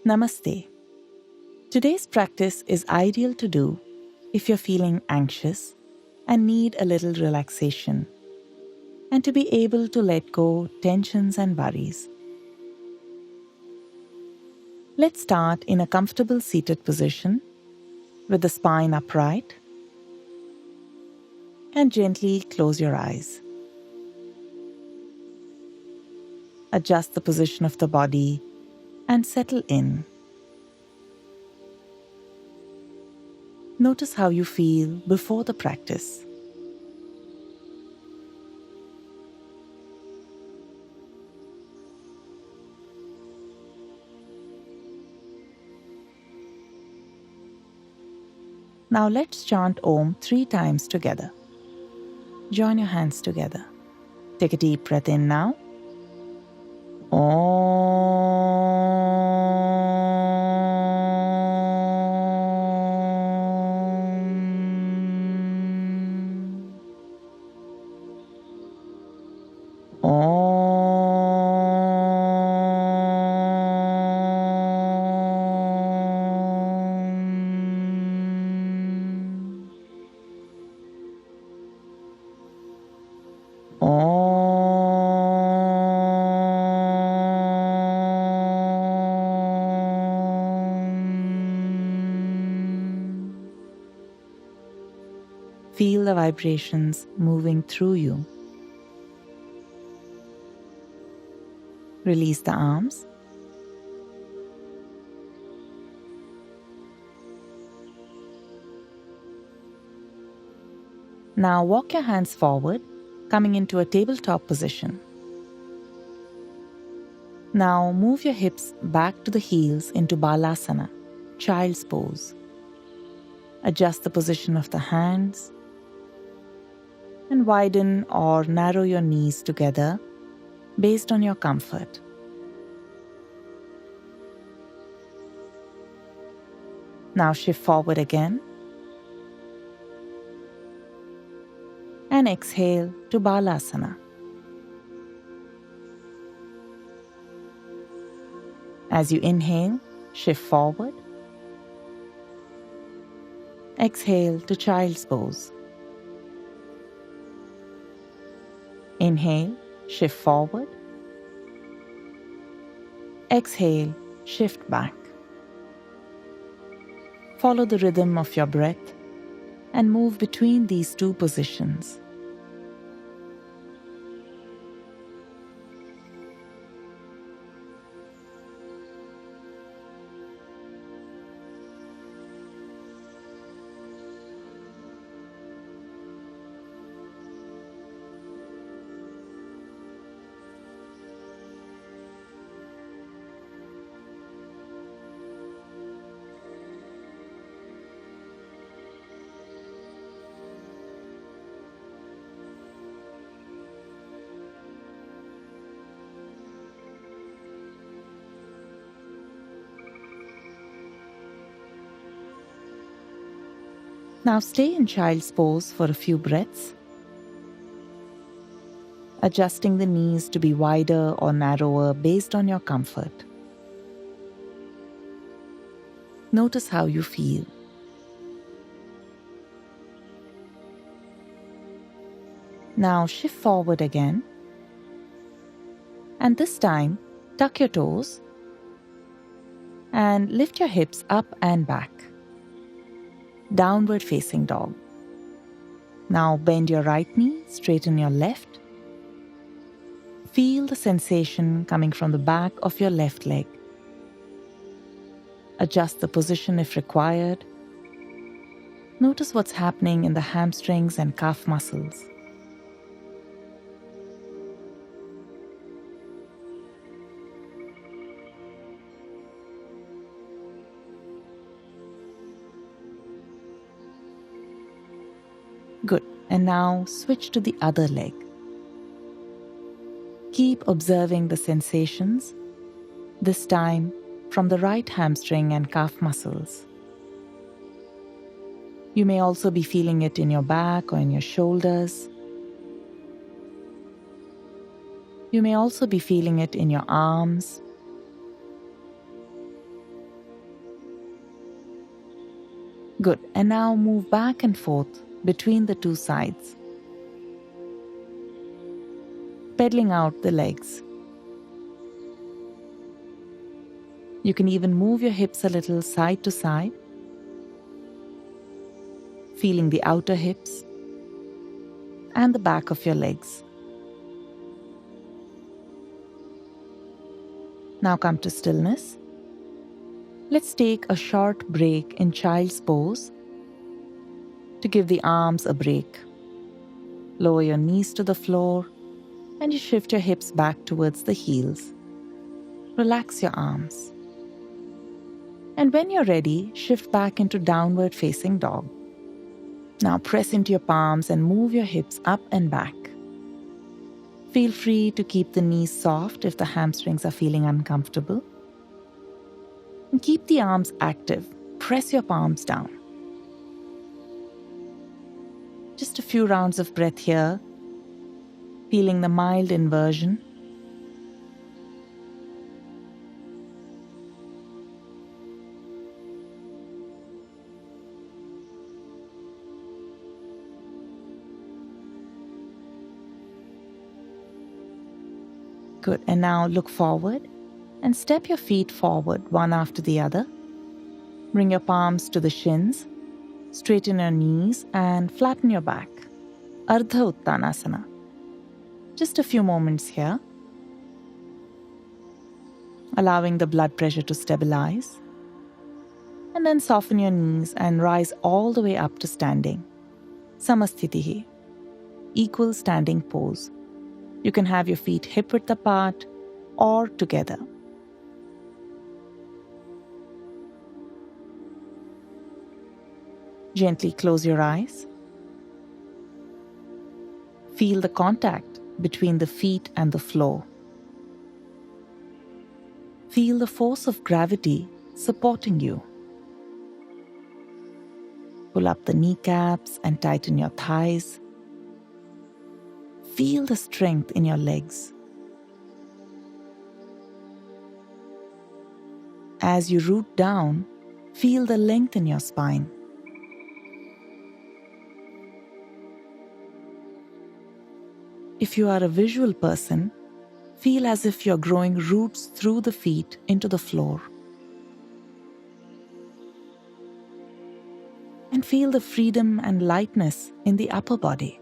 Namaste. Today's practice is ideal to do if you're feeling anxious and need a little relaxation, and to be able to let go tensions and worries. Let's start in a comfortable seated position with the spine upright, and gently close your eyes. Adjust the position of the body and settle in. Notice how you feel before the practice. Now let's chant Om 3 times together. Join your hands together. Take a deep breath in now. Feel the vibrations moving through you. Release the arms. Now walk your hands forward, coming into a tabletop position. Now move your hips back to the heels into Balasana, child's pose. Adjust the position of the hands and widen or narrow your knees together based on your comfort. Now shift forward again and exhale to Balasana. As you inhale, shift forward. Exhale to child's pose. Inhale, shift forward. Exhale, shift back. Follow the rhythm of your breath and move between these two positions. Now stay in child's pose for a few breaths, adjusting the knees to be wider or narrower based on your comfort. Notice how you feel. Now shift forward again, and this time tuck your toes and lift your hips up and back. Downward facing dog. Now bend your right knee, straighten your left. Feel the sensation coming from the back of your left leg. Adjust the position if required. Notice what's happening in the hamstrings and calf muscles. Good. And now switch to the other leg. Keep observing the sensations, this time from the right hamstring and calf muscles. You may also be feeling it in your back or in your shoulders. You may also be feeling it in your arms. Good. And now move back and forth between the two sides, pedaling out the legs. You can even move your hips a little side to side, feeling the outer hips and the back of your legs. Now come to stillness. Let's take a short break in child's pose to give the arms a break. Lower your knees to the floor and you shift your hips back towards the heels. Relax your arms. And when you're ready, shift back into downward facing dog. Now press into your palms and move your hips up and back. Feel free to keep the knees soft if the hamstrings are feeling uncomfortable. And keep the arms active. Press your palms down. Just a few rounds of breath here, feeling the mild inversion. Good. And now look forward and step your feet forward one after the other. Bring your palms to the shins, straighten your knees and flatten your back. Ardha Uttanasana. Just a few moments here. Allowing the blood pressure to stabilize. And then soften your knees and rise all the way up to standing. Samasthitihi. Equal standing pose. You can have your feet hip-width apart or together. Gently close your eyes. Feel the contact between the feet and the floor. Feel the force of gravity supporting you. Pull up the kneecaps and tighten your thighs. Feel the strength in your legs. As you root down, feel the length in your spine. If you are a visual person, feel as if you're growing roots through the feet into the floor. And feel the freedom and lightness in the upper body.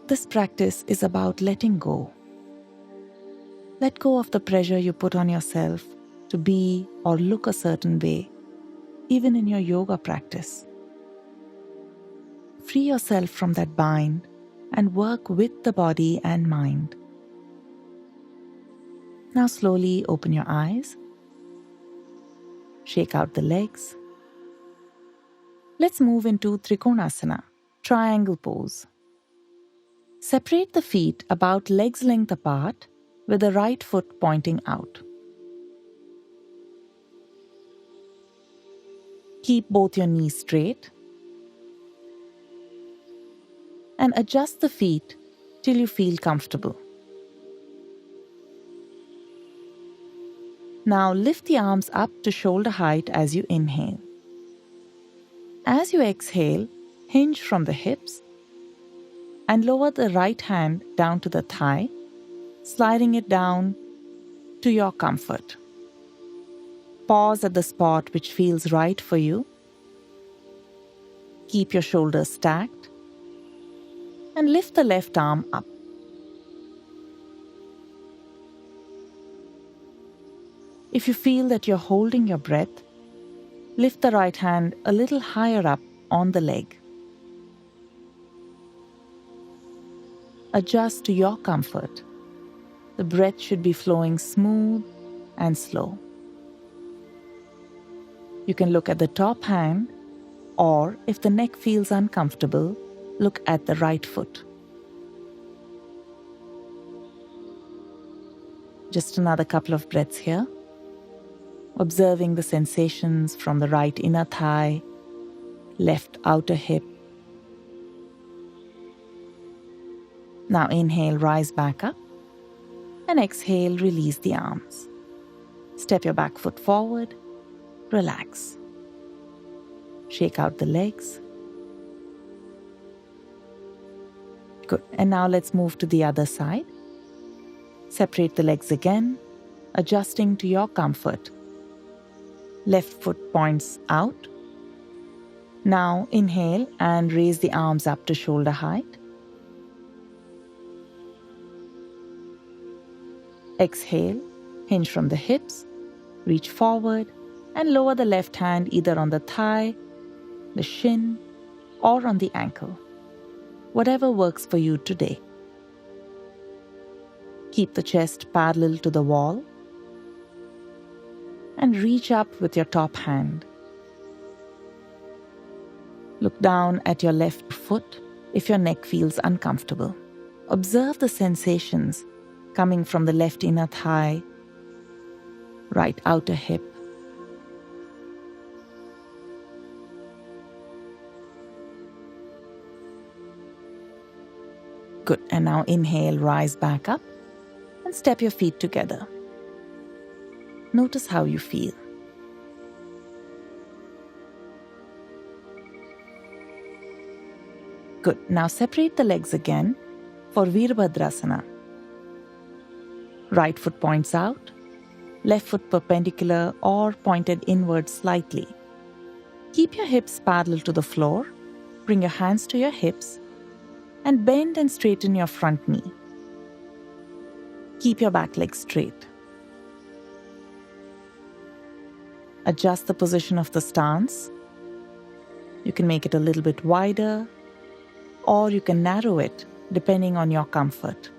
This practice is about letting go. Let go of the pressure you put on yourself to be or look a certain way, even in your yoga practice. Free yourself from that bind and work with the body and mind. Now slowly open your eyes. Shake out the legs. Let's move into Trikonasana, triangle pose. Separate the feet about legs length apart with the right foot pointing out. Keep both your knees straight and adjust the feet till you feel comfortable. Now lift the arms up to shoulder height as you inhale. As you exhale, hinge from the hips and lower the right hand down to the thigh, sliding it down to your comfort. Pause at the spot which feels right for you. Keep your shoulders stacked and lift the left arm up. If you feel that you're holding your breath, lift the right hand a little higher up on the leg. Adjust to your comfort. The breath should be flowing smooth and slow. You can look at the top hand, or if the neck feels uncomfortable, look at the right foot. Just another couple of breaths here. Observing the sensations from the right inner thigh, left outer hip. Now inhale, rise back up, and exhale, release the arms. Step your back foot forward. Relax. Shake out the legs. Good. And now let's move to the other side. Separate the legs again, adjusting to your comfort. Left foot points out. Now inhale and raise the arms up to shoulder height. Exhale, hinge from the hips, reach forward and lower the left hand either on the thigh, the shin, or on the ankle. Whatever works for you today. Keep the chest parallel to the wall and reach up with your top hand. Look down at your left foot if your neck feels uncomfortable. Observe the sensations coming from the left inner thigh, right outer hip. Good. And now inhale, rise back up and step your feet together. Notice how you feel. Good. Now separate the legs again for Virabhadrasana. Right foot points out, left foot perpendicular or pointed inward slightly. Keep your hips parallel to the floor, bring your hands to your hips, and bend and straighten your front knee. Keep your back leg straight. Adjust the position of the stance. You can make it a little bit wider, or you can narrow it depending on your comfort.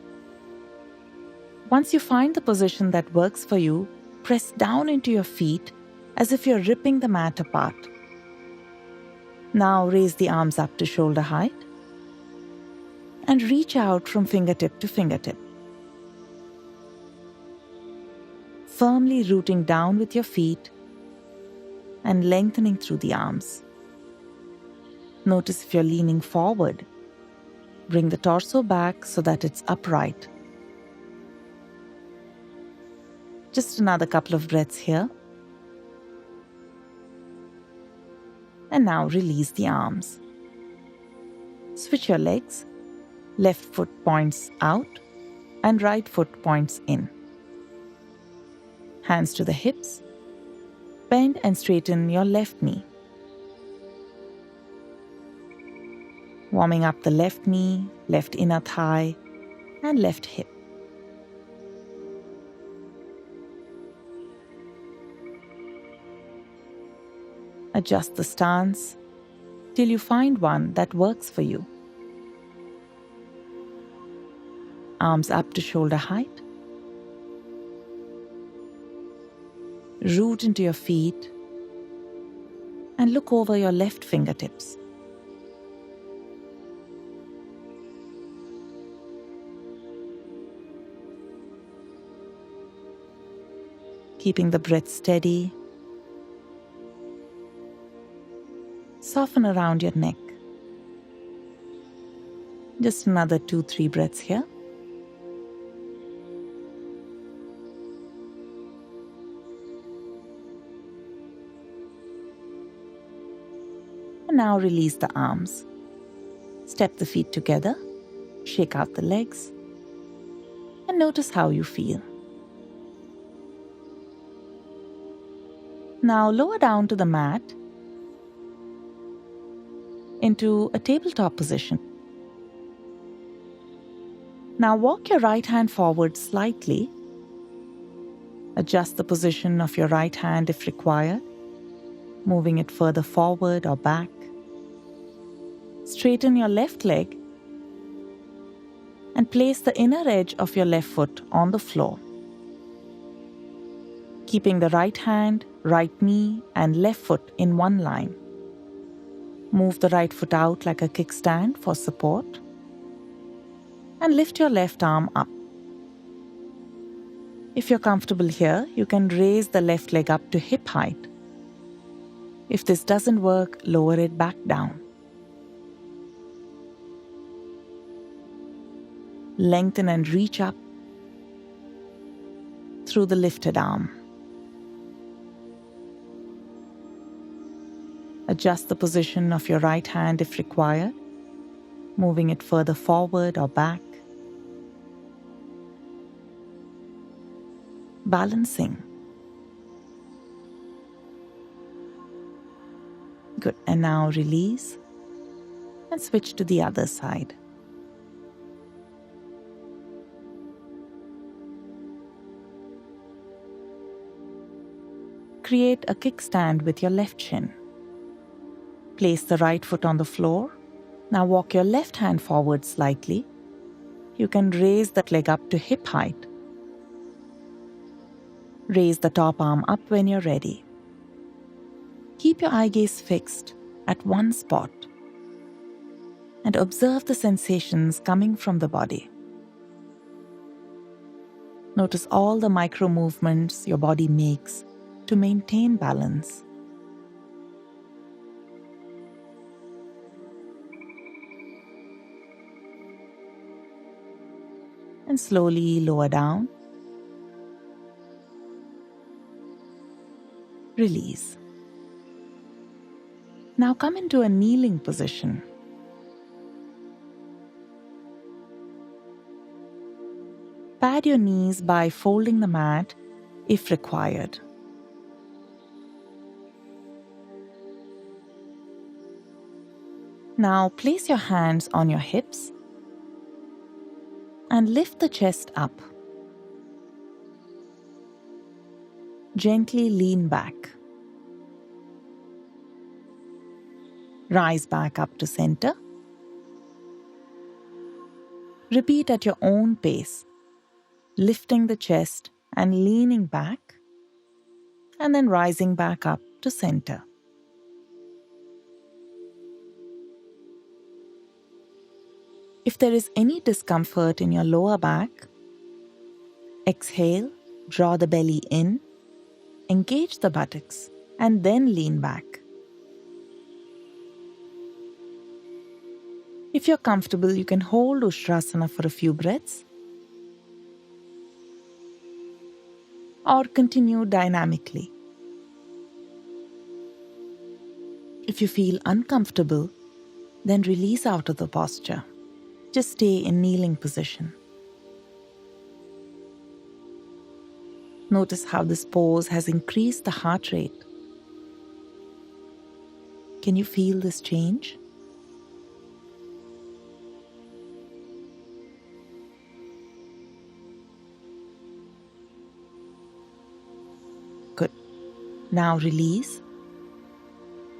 Once you find the position that works for you, press down into your feet as if you're ripping the mat apart. Now raise the arms up to shoulder height and reach out from fingertip to fingertip. Firmly rooting down with your feet and lengthening through the arms. Notice if you're leaning forward. Bring the torso back so that it's upright. Just another couple of breaths here. And now release the arms. Switch your legs. Left foot points out and right foot points in. Hands to the hips. Bend and straighten your left knee. Warming up the left knee, left inner thigh, and left hip. Adjust the stance till you find one that works for you. Arms up to shoulder height. Root into your feet and look over your left fingertips. Keeping the breath steady. Soften around your neck. Just another 2-3 breaths here. And now release the arms. Step the feet together. Shake out the legs. And notice how you feel. Now lower down to the mat into a tabletop position. Now walk your right hand forward slightly. Adjust the position of your right hand if required, moving it further forward or back. Straighten your left leg and place the inner edge of your left foot on the floor. Keeping the right hand, right knee, and left foot in one line. Move the right foot out like a kickstand for support. And lift your left arm up. If you're comfortable here, you can raise the left leg up to hip height. If this doesn't work, lower it back down. Lengthen and reach up through the lifted arm. Adjust the position of your right hand if required, moving it further forward or back. Balancing. Good. And now release and switch to the other side. Create a kickstand with your left shin. Place the right foot on the floor. Now walk your left hand forward slightly. You can raise that leg up to hip height. Raise the top arm up when you're ready. Keep your eye gaze fixed at one spot and observe the sensations coming from the body. Notice all the micro movements your body makes to maintain balance. And slowly lower down. Release. Now come into a kneeling position. Pad your knees by folding the mat if required. Now place your hands on your hips and lift the chest up. Gently lean back. Rise back up to center. Repeat at your own pace, lifting the chest and leaning back, and then rising back up to center. If there is any discomfort in your lower back, exhale, draw the belly in, engage the buttocks, and then lean back. If you're comfortable, you can hold Ustrasana for a few breaths or continue dynamically. If you feel uncomfortable, then release out of the posture. Just stay in kneeling position. Notice how this pose has increased the heart rate. Can you feel this change? Good. Now release.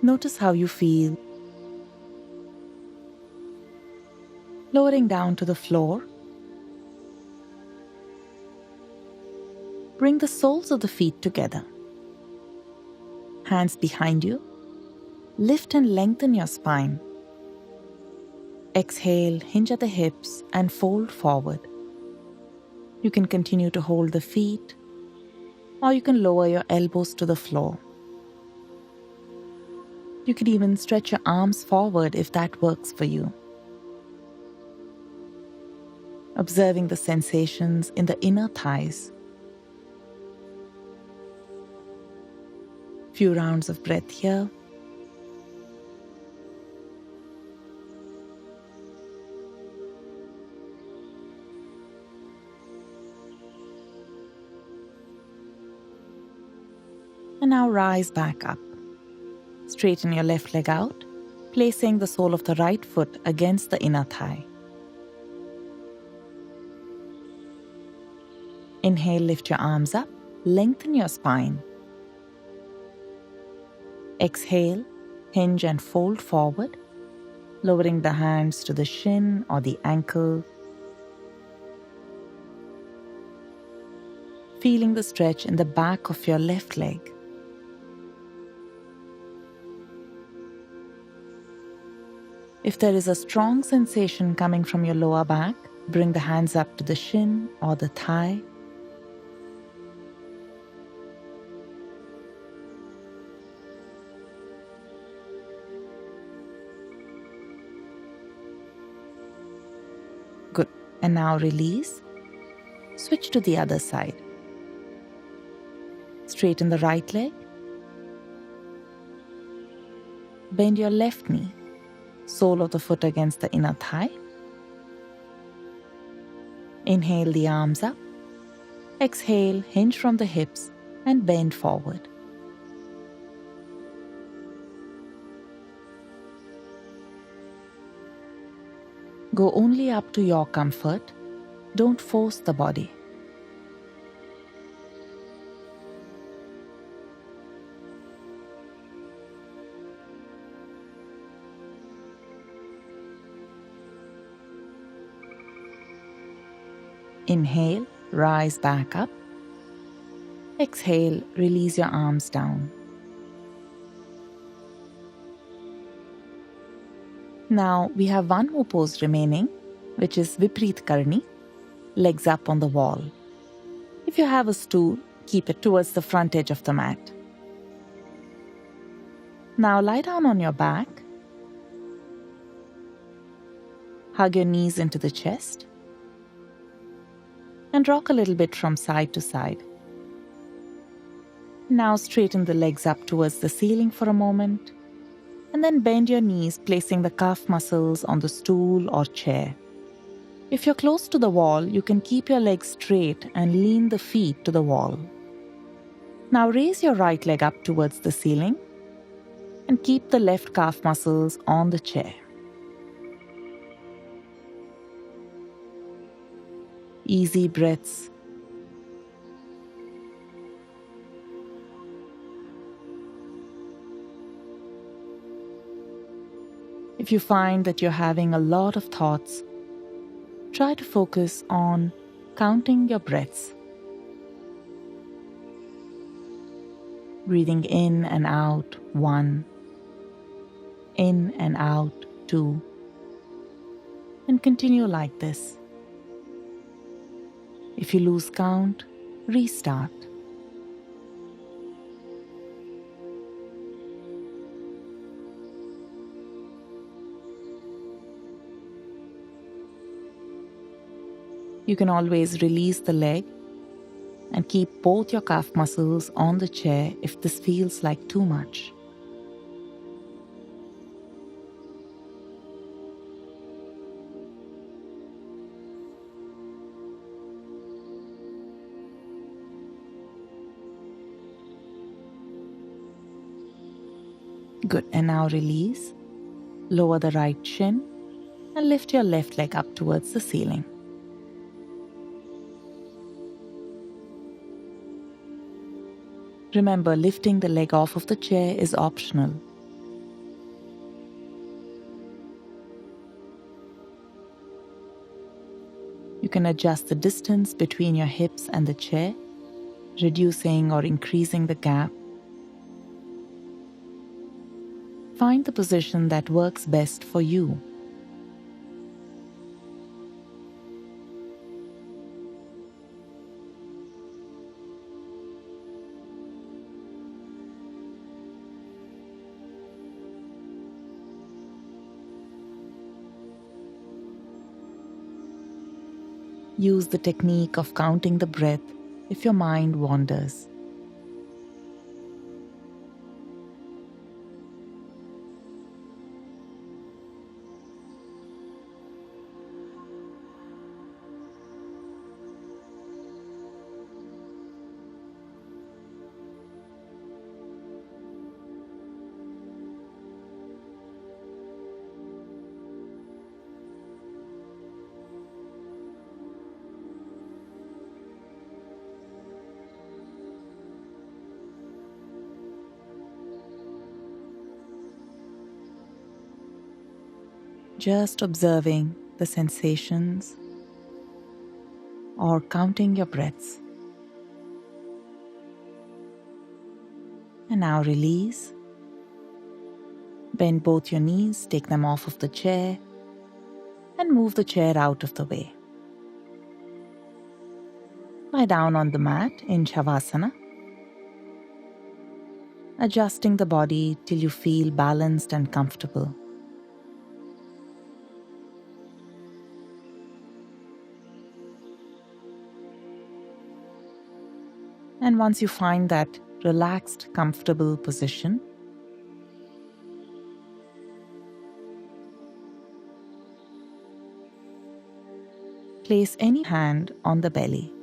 Notice how you feel. Lowering down to the floor. Bring the soles of the feet together. Hands behind you. Lift and lengthen your spine. Exhale, hinge at the hips and fold forward. You can continue to hold the feet, or you can lower your elbows to the floor. You could even stretch your arms forward if that works for you. Observing the sensations in the inner thighs. Few rounds of breath here. And now rise back up. Straighten your left leg out, placing the sole of the right foot against the inner thigh. Inhale, lift your arms up, lengthen your spine. Exhale, hinge and fold forward, lowering the hands to the shin or the ankle. Feeling the stretch in the back of your left leg. If there is a strong sensation coming from your lower back, bring the hands up to the shin or the thigh. Good. And now release. Switch to the other side. Straighten the right leg. bend your left knee, sole of the foot against the inner thigh. Inhale the arms up. Exhale, hinge from the hips and bend forward. Go only up to your comfort. Don't force the body. Inhale, rise back up. Exhale, release your arms down. Now we have one more pose remaining, which is Vipreet Karni, legs up on the wall. If you have a stool, keep it towards the front edge of the mat. Now lie down on your back. Hug your knees into the chest and rock a little bit from side to side. Now straighten the legs up towards the ceiling for a moment and then bend your knees, placing the calf muscles on the stool or chair. If you're close to the wall, you can keep your legs straight and lean the feet to the wall. Now raise your right leg up towards the ceiling and keep the left calf muscles on the chair. Easy breaths. If you find that you're having a lot of thoughts, try to focus on counting your breaths. Breathing in and out, 1. In and out, 2. And continue like this. If you lose count, restart. You can always release the leg and keep both your calf muscles on the chair if this feels like too much. Good, and now release. Lower the right shin and lift your left leg up towards the ceiling. Remember, lifting the leg off of the chair is optional. You can adjust the distance between your hips and the chair, reducing or increasing the gap. Find the position that works best for you. Use the technique of counting the breath if your mind wanders. Just observing the sensations or counting your breaths. And now release. Bend both your knees, take them off of the chair, and move the chair out of the way. Lie down on the mat in Shavasana, adjusting the body till you feel balanced and comfortable. And once you find that relaxed, comfortable position, Place any hand on the belly.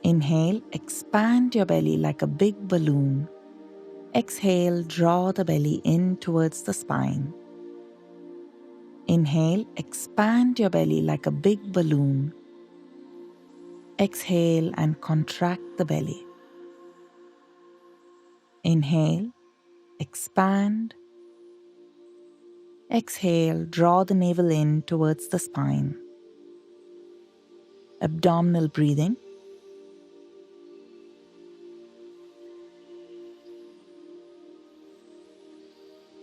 Inhale, expand your belly like a big balloon. Exhale, draw the belly in towards the spine. Inhale, expand your belly like a big balloon. Exhale and contract the belly. Inhale, expand. Exhale, draw the navel in towards the spine. Abdominal breathing.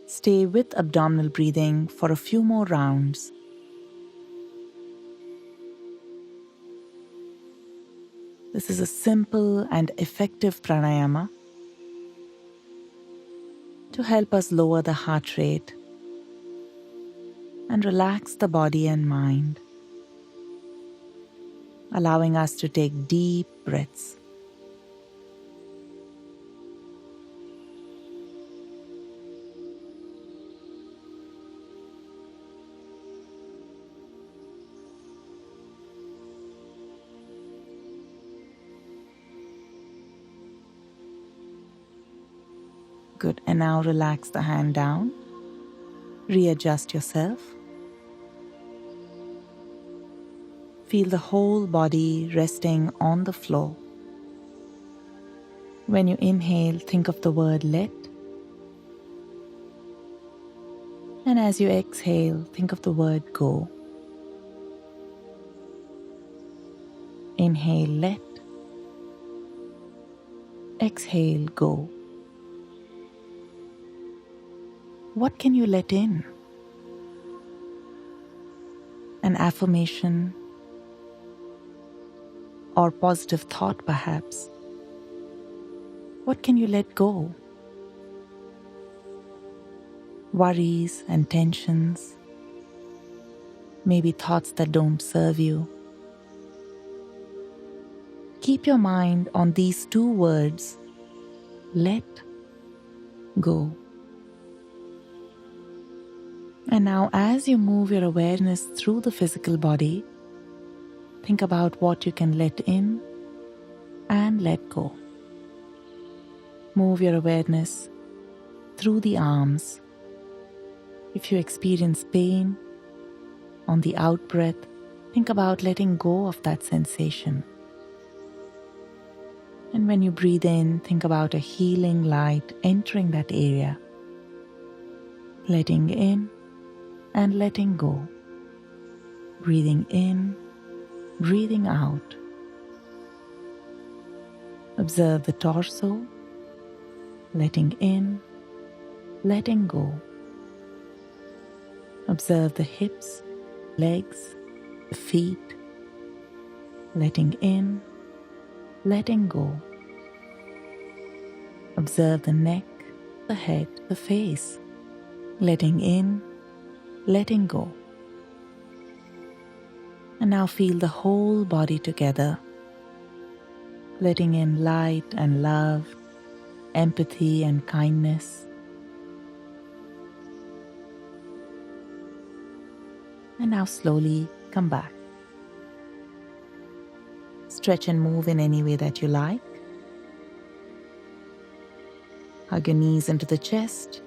Stay with abdominal breathing for a few more rounds. This is a simple and effective pranayama to help us lower the heart rate and relax the body and mind, allowing us to take deep breaths. Good. And now relax the hand down. Readjust yourself. Feel the whole body resting on the floor. When you inhale, think of the word let. And as you exhale, think of the word go. Inhale, let. Exhale, go. What can you let in? An affirmation or positive thought, perhaps. What can you let go? Worries and tensions, maybe thoughts that don't serve you. Keep your mind on these two words, let go. And now, as you move your awareness through the physical body, think about what you can let in and let go. Move your awareness through the arms. If you experience pain on the out-breath, think about letting go of that sensation. And when you breathe in, think about a healing light entering that area. Letting in and letting go. Breathing in, breathing out. Observe the torso, letting in, letting go. Observe the hips, legs, the feet, letting in, letting go. Observe the neck, the head, the face, letting in, letting go. And now feel the whole body together, letting in light and love, empathy and kindness. And now slowly come back. Stretch and move in any way that you like. Hug your knees into the chest.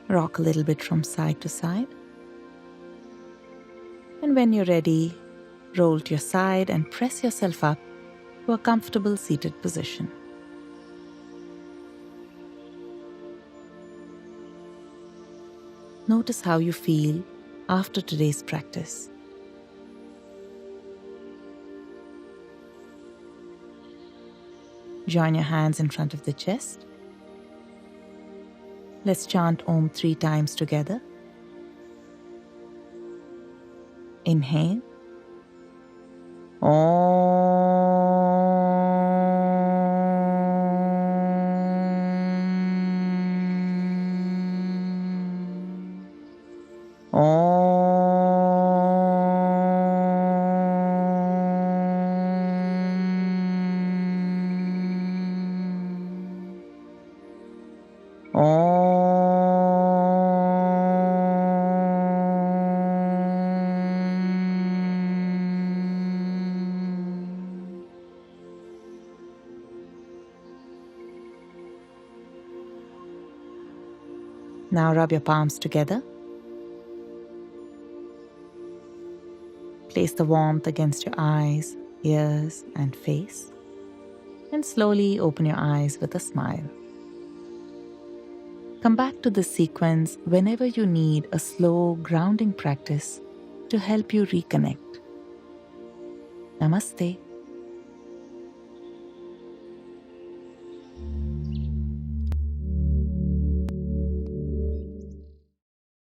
Rock a little bit from side to side. And when you're ready, roll to your side and press yourself up to a comfortable seated position. Notice how you feel after today's practice. Join your hands in front of the chest. Let's chant Om 3 times together. Inhale. Now rub your palms together. Place the warmth against your eyes, ears, and face. And slowly open your eyes with a smile. Come back to this sequence whenever you need a slow, grounding practice to help you reconnect. Namaste.